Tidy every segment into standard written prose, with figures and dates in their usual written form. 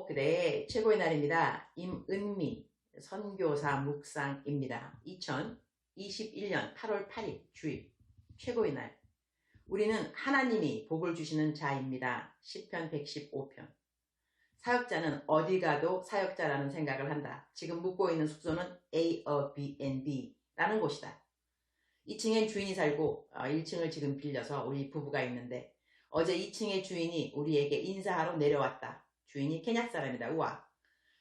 안녕하세요. 그대의 최고의 날입니다. 임은미 선교사 묵상입니다. 2021년 8월 8일 주일 최고의 날. 우리는 하나님이 복을 주시는 자입니다. 시편 115편. 사역자는 어디 가도 사역자라는 생각을 한다. 지금 묵고 있는 숙소는 Airbnb라는 곳이다. 2층엔 주인이 살고 1층을 지금 빌려서 우리 부부가 있는데 어제 2층의 주인이 우리에게 인사하러 내려왔다. 주인이 케냐 사람이다. 우와.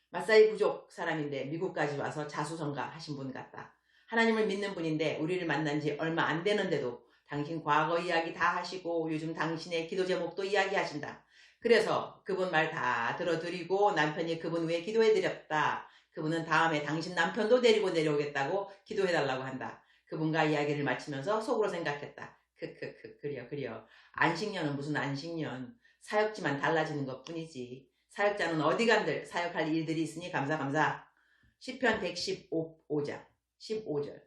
마사이 부족 사람인데 미국까지 와서 자수성가 하신 분 같다. 하나님을 믿는 분인데 우리를 만난 지 얼마 안 되는데도 당신 과거 이야기 다 하시고 요즘 당신의 기도 제목도 이야기하신다. 그래서 그분 말 다 들어드리고 남편이 그분 위해 기도해드렸다. 그분은 다음에 당신 남편도 데리고 내려오겠다고 기도해달라고 한다. 그분과 이야기를 마치면서 속으로 생각했다. 그려. 안식년은 무슨 안식년. 사역지만 달라지는 것 뿐이지. 사역자는 어디간들 사역할 일들이 있으니 감사. 시편 115장 15절.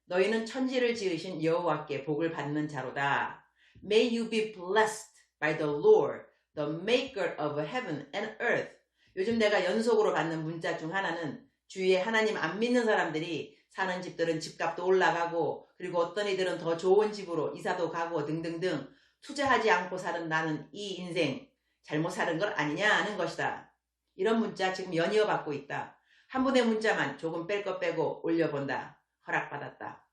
너희는 천지를 지으신 여호와께 복을 받는 자로다. May you be blessed by the Lord, the maker of heaven and earth. 요즘 내가 연속으로 받는 문자 중 하나는 주위에 하나님 안 믿는 사람들이 사는 집들은 집값도 올라가고 그리고 어떤 이들은 더 좋은 집으로 이사도 가고 등등등 투자하지 않고 사는 나는 이 인생 잘못 사는 것 아니냐 하는 것이다. 이런 문자 지금 연이어 받고 있다. 한 분의 문자만 조금 뺄 것 빼고 올려본다. 허락받았다.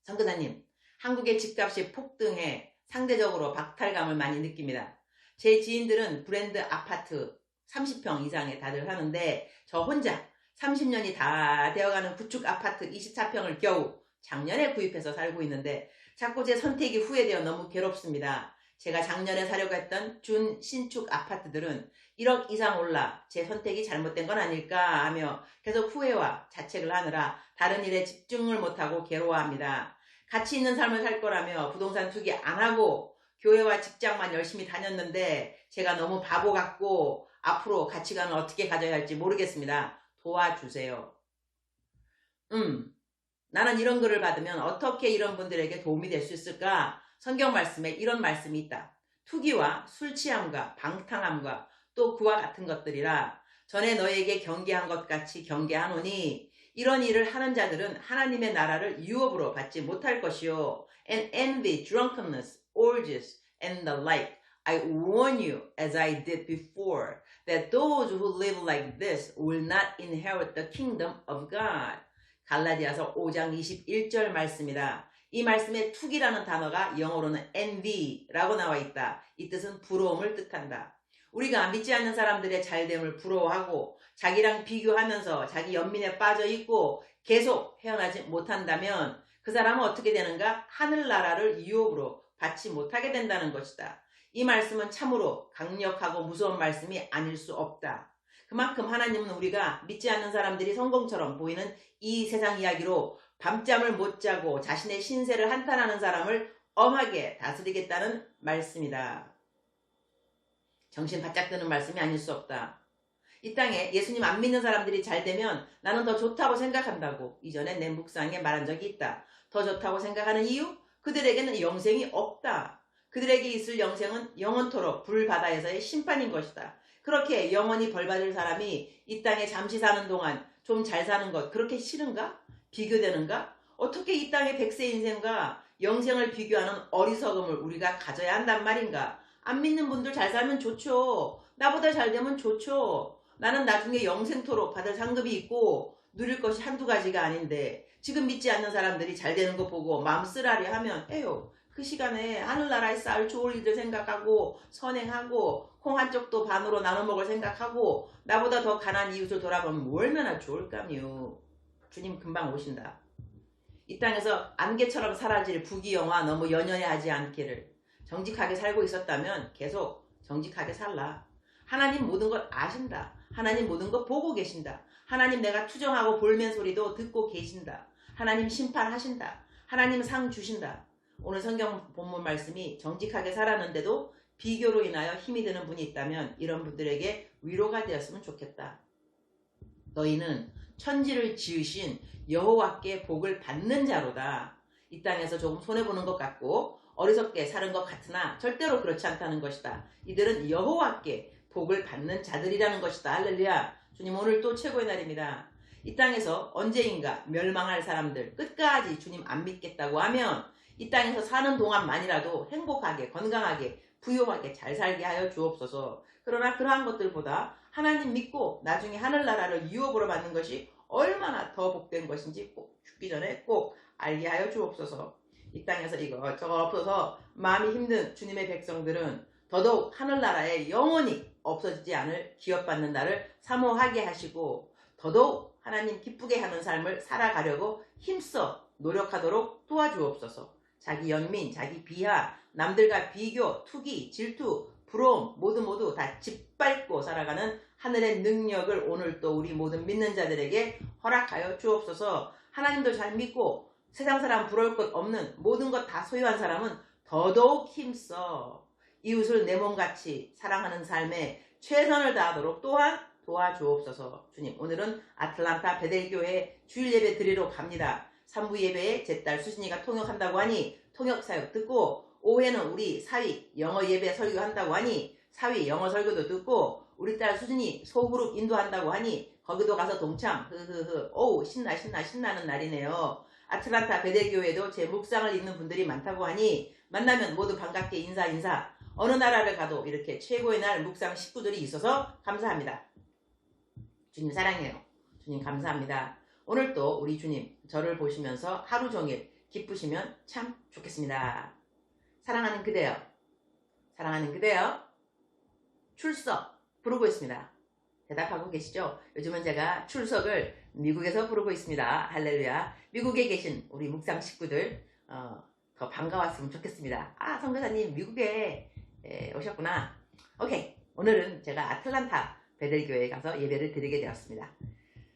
선교사님, 한국의 집값이 폭등해 상대적으로 박탈감을 많이 느낍니다. 제 지인들은 브랜드 아파트 30평 이상에 다들 하는데 저 혼자 30년이 다 되어가는 구축 아파트 24평을 겨우 작년에 구입해서 살고 있는데 자꾸 제 선택이 후회되어 너무 괴롭습니다. 제가 작년에 사려고 했던 준 신축 아파트들은 1억 이상 올라 제 선택이 잘못된 건 아닐까 하며 계속 후회와 자책을 하느라 다른 일에 집중을 못하고 괴로워합니다. 가치 있는 삶을 살 거라며 부동산 투기 안 하고 교회와 직장만 열심히 다녔는데 제가 너무 바보 같고 앞으로 가치관을 어떻게 가져야 할지 모르겠습니다. 도와주세요. 나는 이런 글을 받으면 어떻게 이런 분들에게 도움이 될 수 있을까? 성경 말씀에 이런 말씀이 있다. 투기와 술 취함과 방탕함과 또 그와 같은 것들이라 전에 너에게 경계한 것 같이 경계하노니 이런 일을 하는 자들은 하나님의 나라를 유업으로 받지 못할 것이요. And envy, drunkenness, orgies, and the like. I warn you, as I did before, that those who live like this will not inherit the kingdom of God. 갈라디아서 5장 21절 말씀이다. 이 말씀에 투기라는 단어가 영어로는 envy라고 나와 있다. 이 뜻은 부러움을 뜻한다. 우리가 믿지 않는 사람들의 잘됨을 부러워하고 자기랑 비교하면서 자기 연민에 빠져 있고 계속 헤어나지 못한다면 그 사람은 어떻게 되는가? 하늘나라를 유업으로 받지 못하게 된다는 것이다. 이 말씀은 참으로 강력하고 무서운 말씀이 아닐 수 없다. 그만큼 하나님은 우리가 믿지 않는 사람들이 성공처럼 보이는 이 세상 이야기로 밤잠을 못 자고 자신의 신세를 한탄하는 사람을 엄하게 다스리겠다는 말씀이다. 정신 바짝 드는 말씀이 아닐 수 없다. 이 땅에 예수님 안 믿는 사람들이 잘 되면 나는 더 좋다고 생각한다고 이전에 내 묵상에 말한 적이 있다. 더 좋다고 생각하는 이유? 그들에게는 영생이 없다. 그들에게 있을 영생은 영원토록 불바다에서의 심판인 것이다. 그렇게 영원히 벌받을 사람이 이 땅에 잠시 사는 동안 좀 잘 사는 것 그렇게 싫은가? 비교되는가? 어떻게 이 땅의 백세 인생과 영생을 비교하는 어리석음을 우리가 가져야 한단 말인가? 안 믿는 분들 잘 살면 좋죠. 나보다 잘 되면 좋죠. 나는 나중에 영생토록 받을 상급이 있고 누릴 것이 한두 가지가 아닌데 지금 믿지 않는 사람들이 잘 되는 거 보고 마음 쓰라리 하면 에요. 그 시간에 하늘나라에 쌓을 좋을 일들 생각하고 선행하고 콩 한쪽도 반으로 나눠 먹을 생각하고 나보다 더 가난한 이웃을 돌아보면 얼마나 좋을까요. 주님 금방 오신다. 이 땅에서 안개처럼 사라질 부귀영화 너무 연연해 하지 않기를. 정직하게 살고 있었다면 계속 정직하게 살라. 하나님 모든 것 아신다. 하나님 모든 것 보고 계신다. 하나님 내가 투정하고 볼멘 소리도 듣고 계신다. 하나님 심판하신다. 하나님 상 주신다. 오늘 성경 본문 말씀이 정직하게 살았는데도 비교로 인하여 힘이 드는 분이 있다면 이런 분들에게 위로가 되었으면 좋겠다. 너희는 천지를 지으신 여호와께 복을 받는 자로다. 이 땅에서 조금 손해보는 것 같고 어리석게 사는 것 같으나 절대로 그렇지 않다는 것이다. 이들은 여호와께 복을 받는 자들이라는 것이다. 할렐루야. 주님 오늘 또 최고의 날입니다. 이 땅에서 언제인가 멸망할 사람들 끝까지 주님 안 믿겠다고 하면 이 땅에서 사는 동안만이라도 행복하게 건강하게 부유하게 잘 살게 하여 주옵소서. 그러나 그러한 것들보다 하나님 믿고 나중에 하늘나라를 유업으로 받는 것이 얼마나 더 복된 것인지 꼭 죽기 전에 꼭 알게 하여 주옵소서. 이 땅에서 이것저것 없어서 마음이 힘든 주님의 백성들은 더더욱 하늘나라에 영원히 없어지지 않을 기업받는 날을 사모하게 하시고 더더욱 하나님 기쁘게 하는 삶을 살아가려고 힘써 노력하도록 도와주옵소서. 자기 연민, 자기 비하, 남들과 비교, 투기, 질투, 부러움 모두 다 짓밟고 살아가는 하늘의 능력을 오늘 또 우리 모든 믿는 자들에게 허락하여 주옵소서. 하나님도 잘 믿고 세상 사람 부러울 것 없는 모든 것 다 소유한 사람은 더더욱 힘써 이웃을 내 몸같이 사랑하는 삶에 최선을 다하도록 또한 도와주옵소서. 주님 오늘은 아틀란타 베델교회 주일 예배 드리러 갑니다. 3부 예배에 제 딸 수진이가 통역한다고 하니 통역 사역 듣고 오후에는 우리 사위 영어 예배 설교한다고 하니 사위 영어 설교도 듣고 우리 딸 수진이 소그룹 인도한다고 하니 거기도 가서 동참 오우 신나는 날이네요. 아틀란타 베델교회도 제 묵상을 읽는 분들이 많다고 하니 만나면 모두 반갑게 인사 어느 나라를 가도 이렇게 최고의 날 묵상 식구들이 있어서 감사합니다. 주님 사랑해요. 주님 감사합니다. 오늘 또 우리 주님 저를 보시면서 하루 종일 기쁘시면 참 좋겠습니다. 사랑하는 그대여 출석 부르고 있습니다. 대답하고 계시죠? 요즘은 제가 출석을 미국에서 부르고 있습니다. 할렐루야. 미국에 계신 우리 묵상 식구들 더 반가웠으면 좋겠습니다. 아 선교사님 미국에 오셨구나. 오케이 오늘은 제가 아틀란타 베델교회에 가서 예배를 드리게 되었습니다.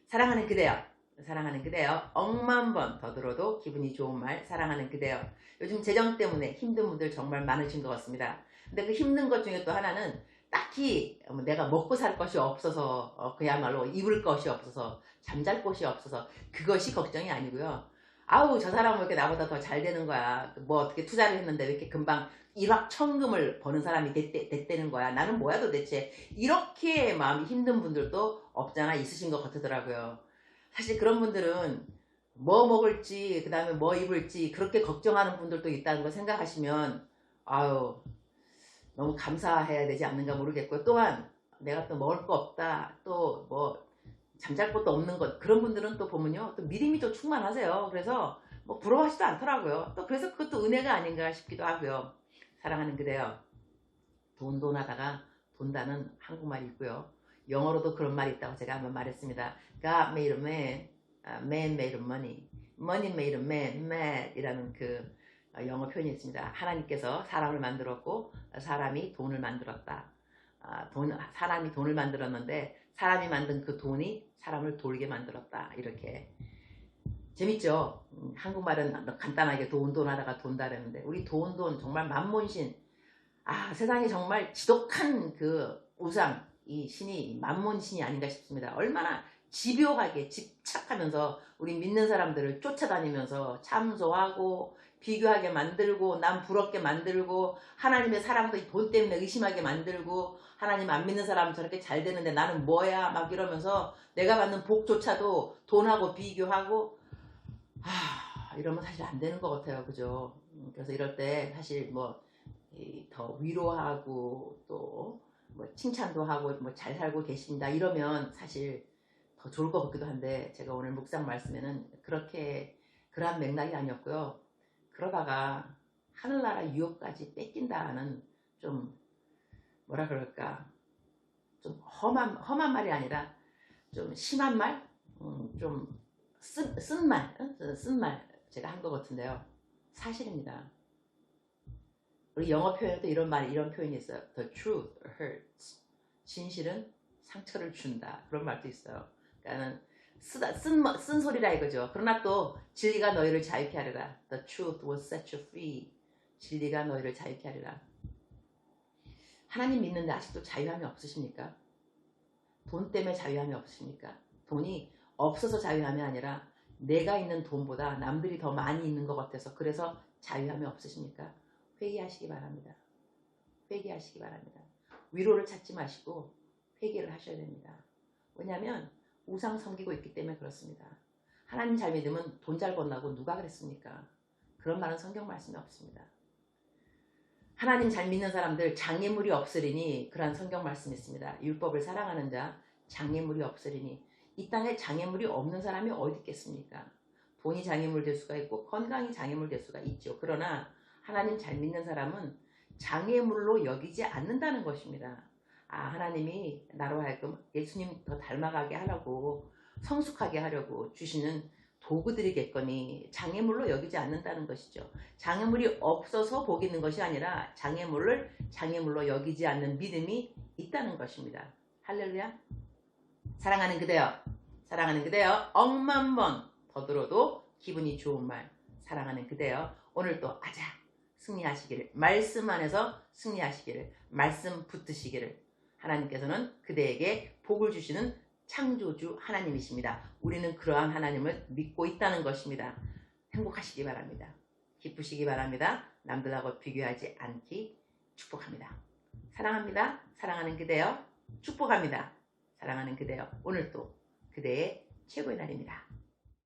사랑하는 그대여 억만 번 더 들어도 기분이 좋은 말 사랑하는 그대여. 요즘 재정 때문에 힘든 분들 정말 많으신 것 같습니다. 근데 그 힘든 것 중에 또 하나는 딱히 내가 먹고 살 것이 없어서 그야말로 입을 것이 없어서 잠잘 곳이 없어서 그것이 걱정이 아니고요. 아우 저 사람은 왜 이렇게 나보다 더 잘 되는 거야. 뭐 어떻게 투자를 했는데 왜 이렇게 금방 일확천금을 버는 사람이 됐다는 거야. 나는 뭐야 도대체. 이렇게 마음이 힘든 분들도 없잖아 있으신 것 같더라고요. 사실 그런 분들은 뭐 먹을지 그 다음에 뭐 입을지 그렇게 걱정하는 분들도 있다는 걸 생각하시면 아유 너무 감사해야 되지 않는가 모르겠고요. 또한 내가 또 먹을 거 없다 또 뭐 잠잘 것도 없는 것 그런 분들은 또 보면요 또 믿음이 또 충만하세요. 그래서 뭐 부러워하지도 않더라고요. 또 그래서 그것도 은혜가 아닌가 싶기도 하고요. 사랑하는 그대여 돈하다가 돈다는 한국말이 있고요. 영어로도 그런 말이 있다고 제가 한번 말했습니다. God made a man, man made a money, money made a man mad 이라는 그 영어 표현이 있습니다. 하나님께서 사람을 만들었고 사람이 돈을 만들었다. 사람이 돈을 만들었는데 사람이 만든 그 돈이 사람을 돌게 만들었다. 이렇게 재밌죠? 한국말은 간단하게 돈 하다가 돈다 그랬는데 우리 돈 정말 만몬신 세상에 정말 지독한 그 우상 이 신이 만몬신이 아닌가 싶습니다. 얼마나 집요하게 집착하면서 우리 믿는 사람들을 쫓아다니면서 참소하고 비교하게 만들고 남 부럽게 만들고 하나님의 사랑도 돈 때문에 의심하게 만들고 하나님 안 믿는 사람은 저렇게 잘 되는데 나는 뭐야 막 이러면서 내가 받는 복조차도 돈하고 비교하고 이러면 사실 안 되는 것 같아요. 그죠? 그래서 이럴 때 사실 뭐 더 위로하고 또 뭐 칭찬도 하고 뭐 잘 살고 계신다 이러면 사실 더 좋을 것 같기도 한데 제가 오늘 묵상 말씀에는 그러한 맥락이 아니었고요. 그러다가 하늘나라 유업까지 뺏긴다는 좀 뭐라 그럴까 좀 험한 말이 아니라 좀 심한 말, 좀 쓴 말 제가 한 것 같은데요. 사실입니다. 우리 영어 표현에도 이런 표현이 있어요. The truth hurts. 진실은 상처를 준다. 그런 말도 있어요. 그러니까는 쓴 소리라 이거죠. 그러나 또 진리가 너희를 자유케 하리라. The truth will set you free. 진리가 너희를 자유케 하리라. 하나님 믿는데 아직도 자유함이 없으십니까? 돈 때문에 자유함이 없으십니까? 돈이 없어서 자유함이 아니라 내가 있는 돈보다 남들이 더 많이 있는 것 같아서 그래서 자유함이 없으십니까? 회개하시기 바랍니다. 회개하시기 바랍니다. 위로를 찾지 마시고 회개를 하셔야 됩니다. 왜냐하면 우상 섬기고 있기 때문에 그렇습니다. 하나님 잘 믿으면 돈 잘 번다고 누가 그랬습니까? 그런 말은 성경 말씀에 없습니다. 하나님 잘 믿는 사람들 장애물이 없으리니 그런 성경 말씀이 있습니다. 율법을 사랑하는 자 장애물이 없으리니 이 땅에 장애물이 없는 사람이 어디 있겠습니까? 돈이 장애물 될 수가 있고 건강이 장애물 될 수가 있죠. 그러나 하나님 잘 믿는 사람은 장애물로 여기지 않는다는 것입니다. 하나님이 나로 하여금 예수님 더 닮아가게 하려고 성숙하게 하려고 주시는 도구들이겠거니 장애물로 여기지 않는다는 것이죠. 장애물이 없어서 복 있는 것이 아니라 장애물을 장애물로 여기지 않는 믿음이 있다는 것입니다. 할렐루야. 사랑하는 그대여, 사랑하는 그대여, 억만 번 더 들어도 기분이 좋은 말, 사랑하는 그대여, 오늘 또 아자 승리하시기를, 말씀 안에서 승리하시기를, 말씀 붙드시기를. 하나님께서는 그대에게 복을 주시는 창조주 하나님이십니다. 우리는 그러한 하나님을 믿고 있다는 것입니다. 행복하시기 바랍니다. 기쁘시기 바랍니다. 남들하고 비교하지 않기 축복합니다. 사랑합니다. 사랑하는 그대여, 축복합니다. 사랑하는 그대여, 오늘도 그대의 최고의 날입니다.